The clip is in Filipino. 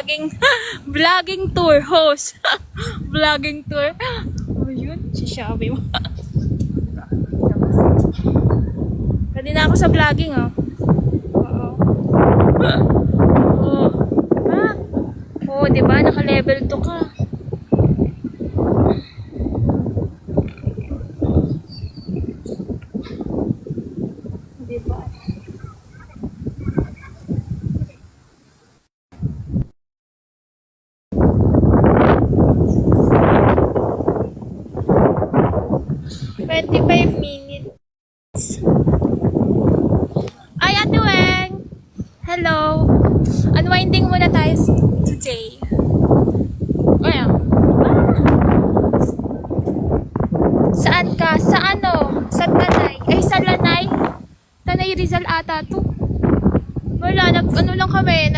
vlogging, vlogging tour host. Vlogging tour. Oh, yun. Sisyabi mo. Pwede na ako sa vlogging, oh. Oo. Oh. Ah. Oh, diba? Naka-level 2 ka. Diba? $25. Ay, Ate Weng! Hello! Unwinding muna tayo today. Ayan. Saan ka? Sa ano? Sa Tanay? Ay, sa Lanay? Tanay Rizal ata to. Wala, ano lang kami,